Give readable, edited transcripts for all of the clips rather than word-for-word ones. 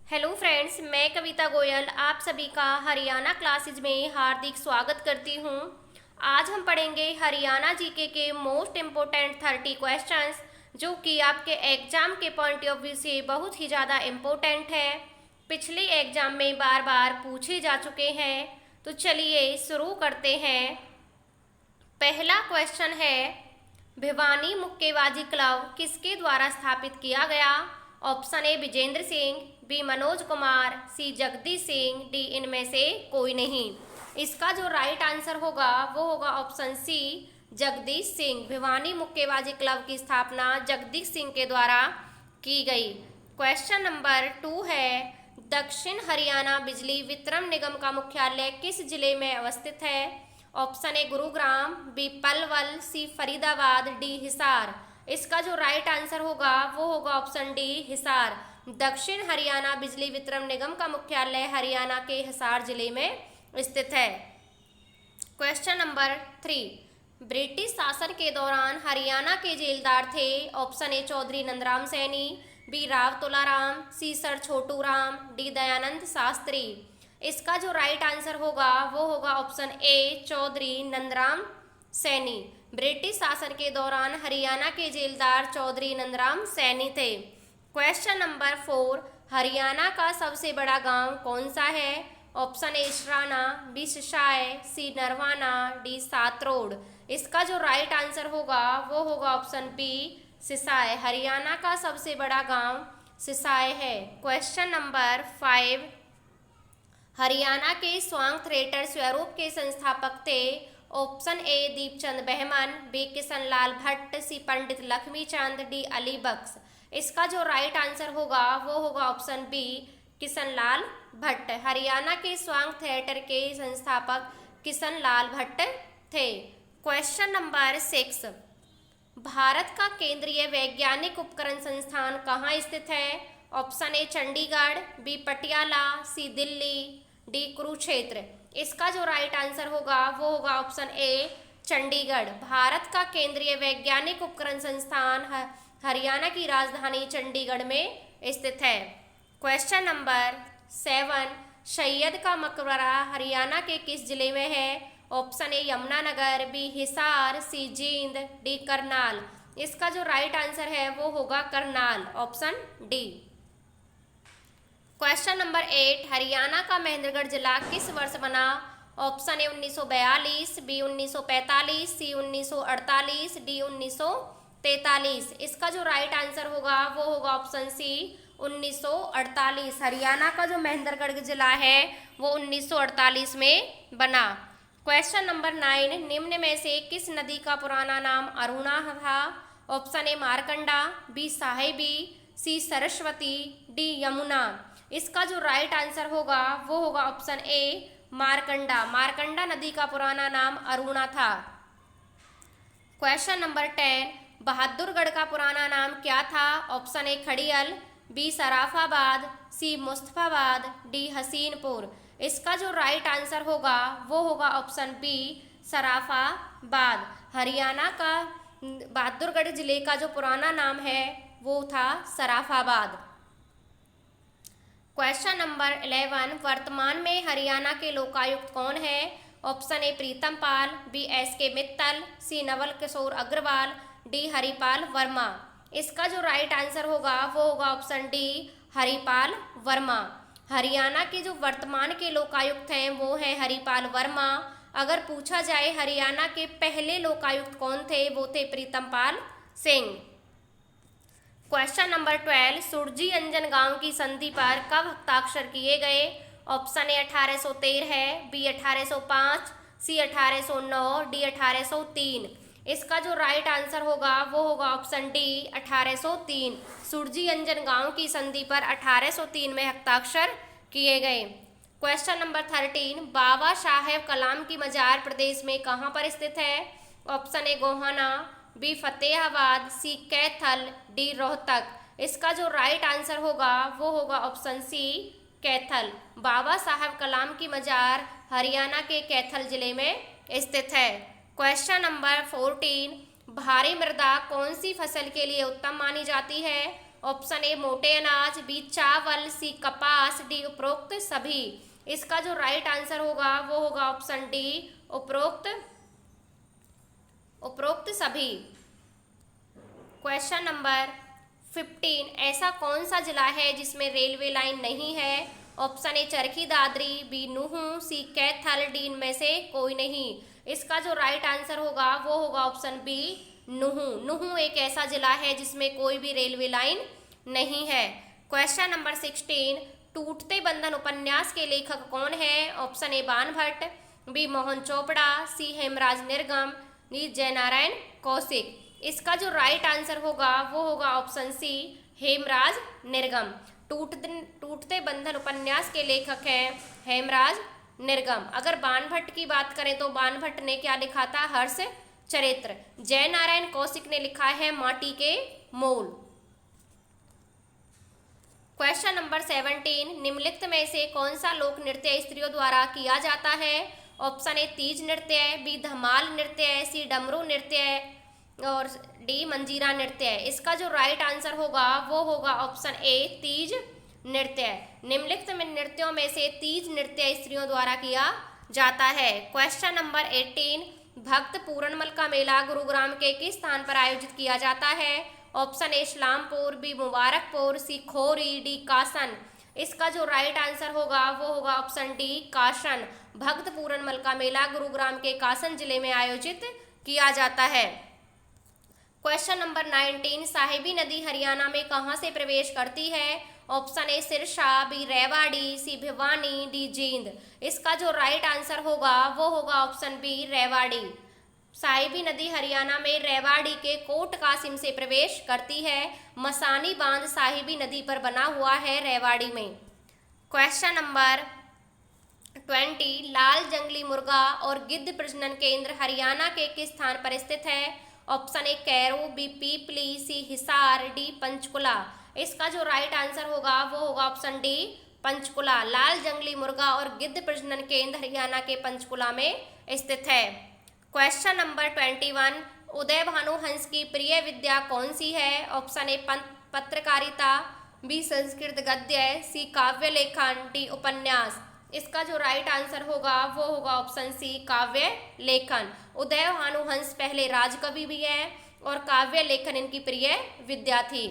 Hello friends, मैं कविता गोयल आप सभी का हरियाणा क्लासेज में हार्दिक स्वागत करती हूँ। आज हम पढ़ेंगे हरियाणा जीके के मोस्ट इम्पोर्टेंट 30 क्वेश्चंस, जो कि आपके एग्जाम के पॉइंट ऑफ व्यू से बहुत ही ज़्यादा इम्पोर्टेंट है। पिछले एग्जाम में बार बार पूछे जा चुके हैं। तो चलिए शुरू करते हैं। पहला क्वेश्चन है, भिवानी मुक्केबाजी क्लब किसके द्वारा स्थापित किया गया? Option A Vijender Singh, B Manoj Kumar, C Jagdish Singh, D इनमें से कोई नहीं। इसका जो राइट आंसर होगा वो होगा ऑप्शन सी जगदीश सिंह। भिवानी मुक्केबाजी क्लब की स्थापना जगदीश सिंह के द्वारा की गई। क्वेश्चन नंबर 2 है, दक्षिण हरियाणा बिजली वितरण निगम का मुख्यालय किस जिले में अवस्थित है? Option A Gurugram, B Palwal, C Faridabad, D Hisar. इसका जो राइट आंसर होगा वो होगा ऑप्शन डी हिसार। दक्षिण हरियाणा बिजली वितरण निगम का मुख्यालय हरियाणा के हिसार जिले में स्थित है। क्वेश्चन नंबर 3, ब्रिटिश शासन के दौरान हरियाणा के जेलदार थे? Option A Chaudhary Nandram Saini, B Rao Tularam, C sir Chhotu Ram, D Dayanand Shastri. इसका जो राइट आंसर होगा वो होगा option A Chaudhary Nandram Saini. British शासन के दौरान हरियाणा के जेलदार चौधरी नंदराम सैनी थे। क्वेश्चन नंबर 4, हरियाणा का सबसे बड़ा गांव कौन सा है? Option A Israna, B Sisay, C Narwana, D Satrod. इसका जो राइट आंसर होगा वो होगा ऑप्शन बी सिसाय। हरियाणा का सबसे बड़ा गांव सिसाय है। क्वेश्चन नंबर 5, हरियाणा के स्वांग थिएटर स्वरूप के संस्थापक थे? Option A Deepchand Bahman, B Kishan Lal Bhatt, C Pandit Lakshmi Chand, D Ali Bakhsh. इसका जो राइट आंसर होगा वो होगा ऑप्शन बी किशन लाल भट्ट। हरियाणा के स्वांग थिएटर के संस्थापक किशन लाल भट्ट थे। क्वेश्चन नंबर 6, भारत का केंद्रीय वैज्ञानिक उपकरण संस्थान कहाँ स्थित है? Option A Chandigarh, B Patiala, C Delhi, D Kurukshetra. इसका जो राइट आंसर होगा वो होगा ऑप्शन ए चंडीगढ़। भारत का केंद्रीय वैज्ञानिक उपकरण संस्थान हरियाणा की राजधानी चंडीगढ़ में स्थित है। क्वेश्चन नंबर 7, सैयद का मकबरा हरियाणा के किस जिले में है? Option A Yamunanagar, B Hisar, C Jind, D Karnal. इसका जो राइट आंसर है वो होगा Karnal, option D. Question number 8, Haryana का महेंद्रगढ़ जिला किस वर्ष बना? Option A 1942, B 1945, C 1948, D 1943। इसका जो राइट आंसर होगा वो होगा ऑप्शन सी 1948। हरियाणा का जो महेंद्रगढ़ जिला है वो 1948 में बना। क्वेश्चन नंबर 9, निम्न में से किस नदी का पुराना नाम अरुणा था? Option A Markanda, B Sahibi, C Saraswati, D Yamuna. इसका जो राइट आंसर होगा वो होगा ऑप्शन ए मारकंडा। मारकंडा नदी का पुराना नाम अरुणा था। क्वेश्चन नंबर 10, बहादुरगढ़ का पुराना नाम क्या था? Option A Khadiyal, B Sarafabad, C Mustafabad, D Haseenpur. इसका जो राइट आंसर होगा वो होगा ऑप्शन बी सराफाबाद। हरियाणा का बहादुरगढ़ जिले का जो पुराना नाम है वो था सराफाबाद। क्वेश्चन नंबर 11, वर्तमान में हरियाणा के लोकायुक्त कौन है? Option A Pritam Pal, B S K Mittal, C Naval Kishore Agarwal, D Haripal Verma. इसका जो राइट आंसर होगा वो होगा ऑप्शन डी हरिपाल वर्मा। हरियाणा के जो वर्तमान के लोकायुक्त हैं वो हैं हरिपाल वर्मा। अगर पूछा जाए हरियाणा के पहले लोकायुक्त कौन थे, वो थे प्रीतम पाल सिंह। क्वेश्चन नंबर 12, सुरजी अंजन गांव की संधि पर कब हस्ताक्षर किए गए? ऑप्शन ए 1813 है, बी 1805, सी 1809, डी 1803। इसका जो राइट आंसर होगा वो होगा ऑप्शन डी 1803। सुरजी अंजन गांव की संधि पर 1803 में हस्ताक्षर किए गए। क्वेश्चन नंबर 13, बाबा साहेब कलाम की मजार प्रदेश में कहाँ पर स्थित है? Option A Gohana, B Fatehabad, C Kaithal, D Rohtak. इसका जो राइट आंसर होगा वो होगा ऑप्शन सी कैथल। बाबा साहब कलाम की मजार हरियाणा के कैथल जिले में स्थित है। क्वेश्चन नंबर 14, भारी मृदा कौन सी फसल के लिए उत्तम मानी जाती है? ऑप्शन ए मोटे अनाज, बी चावल, सी कपास, डी उपरोक्त सभी। इसका जो राइट आंसर होगा वो होगा ऑप्शन डी उपरोक्त सभी। क्वेश्चन नंबर 15, ऐसा कौन सा जिला है जिसमें रेलवे लाइन नहीं है? Option A Charkhi Dadri, B Nuh, C Kaithal, D इनमें से कोई नहीं। इसका जो राइट आंसर होगा वो होगा ऑप्शन बी नूहू। नूहू एक ऐसा जिला है जिसमें कोई भी रेलवे लाइन नहीं है। क्वेश्चन नंबर 16, टूटते बंधन उपन्यास के लेखक कौन है? ऑप्शन ए बाण भट्ट, बी मोहन चोपड़ा, सी हेमराज निर्गम, डी जयनारायण कौशिक। इसका जो राइट आंसर होगा वो होगा ऑप्शन सी हेमराज निर्गम। टूटते बंधन उपन्यास के लेखक हैं हेमराज निर्गम। अगर बाण भट्ट की बात करें तो बाण भट्ट ने क्या लिखा था? हर्ष चरित्र। जयनारायण कौशिक ने लिखा है माटी के मोल। क्वेश्चन नंबर 17, निम्नलिखित में से कौन सा लोक नृत्य स्त्रियों द्वारा किया जाता है? ऑप्शन ए तीज नृत्य, बी धमाल नृत्य, सी डमरू नृत्य और डी मंजीरा नृत्य। इसका जो राइट आंसर होगा वो होगा ऑप्शन ए तीज नृत्य। निम्नलिखित नृत्यों में से तीज नृत्य स्त्रियों द्वारा किया जाता है। क्वेश्चन नंबर 18, भक्त पूरनमल का मेला गुरुग्राम के किस स्थान पर आयोजित किया जाता है? Option A Islampur, B Mubarakpur, C Khori, D Kasan. इसका जो राइट आंसर होगा वो होगा ऑप्शन डी कासन। भक्त पूरनमल का मेला गुरुग्राम के कासन जिले में आयोजित किया जाता है। क्वेश्चन नंबर 19, साहिबी नदी हरियाणा में कहां से प्रवेश करती है? Option A Sirsa, B Rewari, C Bhiwani, D Jind. इसका जो राइट आंसर होगा वो होगा ऑप्शन बी रेवाड़ी। साहिबी नदी हरियाणा में रेवाड़ी के कोट कासिम से प्रवेश करती है। मसानी बांध साहिबी नदी पर बना हुआ है रेवाड़ी में। क्वेश्चन नंबर 20, लाल जंगली मुर्गा और गिद्ध प्रजनन केंद्र हरियाणा के किस स्थान पर स्थित है? Option A Kairo, B Pipli, C Hisar, D Panchkula. इसका जो राइट आंसर होगा वो होगा ऑप्शन डी पंचकुला। लाल जंगली मुर्गा और गिद्ध प्रजनन केंद्र हरियाणा के पंचकुला में स्थित है। क्वेश्चन नंबर 21, उदय भानु हंस की प्रिय विद्या कौन सी है? ऑप्शन ए पत्रकारिता, बी संस्कृत गद्य, सी काव्य लेखन, डी उपन्यास। इसका जो राइट आंसर होगा वो होगा ऑप्शन सी काव्य लेखन। उदय भानु हंस पहले राजकवि भी हैं और काव्य लेखन इनकी प्रिय विद्या थी।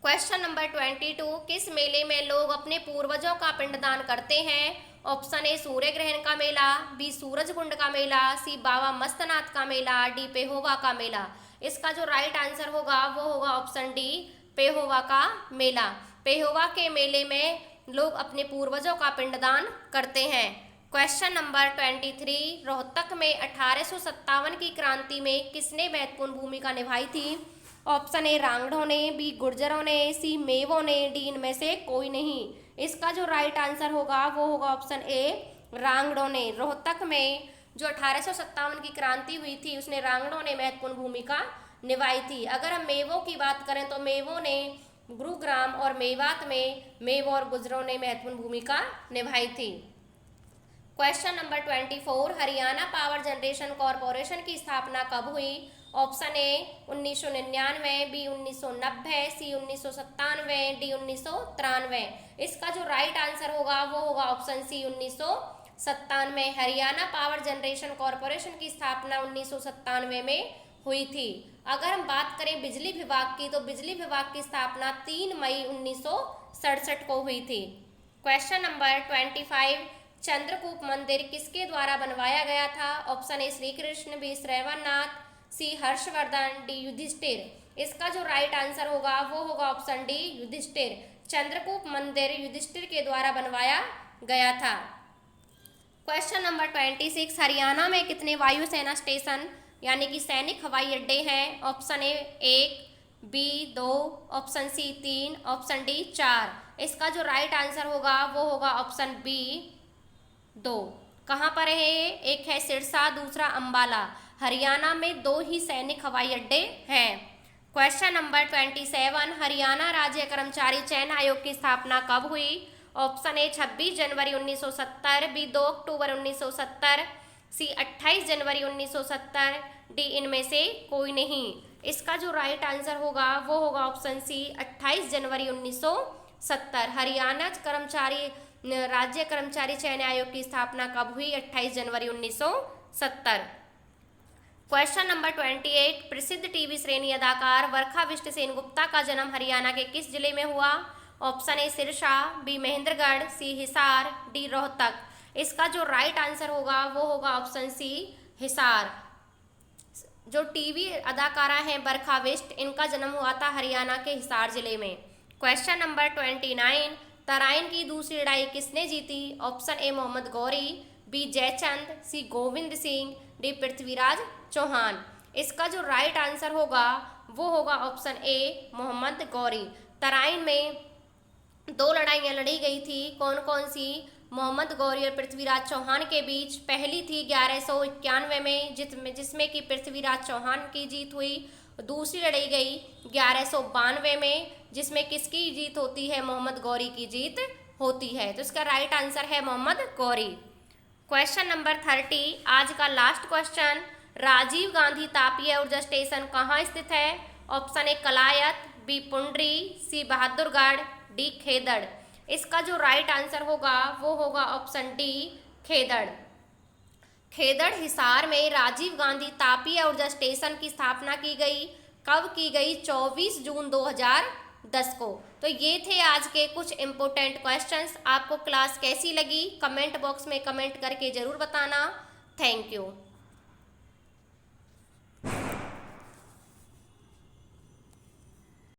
क्वेश्चन नंबर 22, किस मेले में लोग अपने पूर्वजों का पिंडदान करते हैं? ऑप्शन ए सूर्य ग्रहण का मेला, बी सूरजकुंड का मेला, सी बाबा मस्तनाथ का मेला, डी पेहोवा का मेला। इसका जो राइट आंसर होगा वो होगा ऑप्शन डी पेहोवा का मेला। पेहोवा के मेले में लोग अपने पूर्वजों का पिंडदान करते हैं। क्वेश्चन नंबर 23, रोहतक में 1857 की क्रांति में किसने महत्वपूर्ण भूमिका निभाई थी? ऑप्शन ए रांगड़ों ने, बी गुर्जरों ने, सी मेवों ने, डी इनमें से कोई नहीं। इसका जो राइट आंसर होगा वो होगा ऑप्शन ए रांगड़ों ने। रोहतक में जो 1857 की क्रांति हुई थी उसने रांगड़ों ने महत्वपूर्ण भूमिका निभाई थी। अगर हम मेवों की बात करें तो मेवों ने गुरुग्राम और मेवात में मेव और गुर्जरों ने महत्वपूर्ण भूमिका निभाई थी। Question number 24, Haryana Power Generation Corporation की स्थापना कब हुई? Option A 1999, B 1990, C 1997, D 1993। इसका जो राइट आंसर होगा वो होगा option C 1997। Haryana Power Generation Corporation की स्थापना 1997 में हुई थी। अगर हम बात करें बिजली विभाग की तो बिजली विभाग की स्थापना 3 मई 1967 को हुई थी। क्वेश्चन नंबर 25, चंद्रकूप मंदिर किसके द्वारा बनवाया गया था? Option A Shri Krishna, B Shravannath, C Harshvardhan, D Yudhishthir. इसका जो राइट आंसर होगा वो होगा ऑप्शन डी युधिष्ठिर। चंद्रकूप मंदिर युधिष्ठिर के द्वारा बनवाया गया था। क्वेश्चन नंबर 26, हरियाणा में कितने वायुसेना स्टेशन यानी कि सैनिक हवाई अड्डे हैं? Option A 1, B 2, option C 3, option D 4। इसका जो राइट आंसर होगा वो होगा ऑप्शन बी 2। कहाँ पर है? एक है सिरसा, दूसरा अंबाला। हरियाणा में 2 ही सैनिक हवाई अड्डे हैं। क्वेश्चन नंबर 27, हरियाणा राज्य कर्मचारी चयन आयोग की स्थापना कब हुई? ऑप्शन ए 26 जनवरी 1970, बी 2 अक्टूबर 1970, सी 28 जनवरी 1970, डी इनमें से कोई नहीं। इसका जो राइट आंसर होगा वो होगा ऑप्शन सी 28 जनवरी 1970। हरियाणा कर्मचारी राज्य कर्मचारी चयन आयोग की स्थापना कब हुई? 28 जनवरी 1970। क्वेश्चन नंबर 28, प्रसिद्ध टीवी श्रेणी अदाकार वर्खा बिष्ट सेन गुप्ता का जन्म हरियाणा के किस जिले में हुआ? Option A Sirsa, B Mahendragarh, C Hisar, D Rohtak. इसका जो राइट आंसर होगा वो होगा ऑप्शन सी हिसार। जो टीवी अदाकारा हैं वर्खा बिष्ट, इनका जन्म हुआ था हरियाणा के हिसार जिले में। क्वेश्चन नंबर 29, तराइन की दूसरी लड़ाई किसने जीती? Option A Mohammad Ghori, B Jaichand, C Govind Singh, D Prithviraj Chauhan. इसका जो राइट आंसर होगा वो होगा ऑप्शन ए मोहम्मद गौरी। तराइन में 2 लड़ाइयाँ लड़ी गई थी, कौन कौन सी? मोहम्मद गौरी और पृथ्वीराज चौहान के बीच। पहली थी 1191 में जिसमें कि पृथ्वीराज चौहान की जीत हुई। दूसरी लड़ी गई 1192 में जिसमें किसकी जीत होती है? मोहम्मद गौरी की जीत होती है। तो इसका राइट आंसर है मोहम्मद गौरी। क्वेश्चन नंबर 30, आज का लास्ट क्वेश्चन, राजीव गांधी तापीय ऊर्जा स्टेशन कहाँ स्थित है? Option A Kalayat, B Pundri, C Bahadurgarh, D Khedar. इसका जो राइट आंसर होगा वो होगा ऑप्शन डी खेदड़। खेदड़ हिसार में राजीव गांधी तापीय ऊर्जा स्टेशन की स्थापना की गई। कब की गई? 24 जून 2010 को। तो ये थे आज के कुछ इम्पोर्टेंट क्वेश्चंस। आपको क्लास कैसी लगी कमेंट बॉक्स में कमेंट करके ज़रूर बताना। Thank you.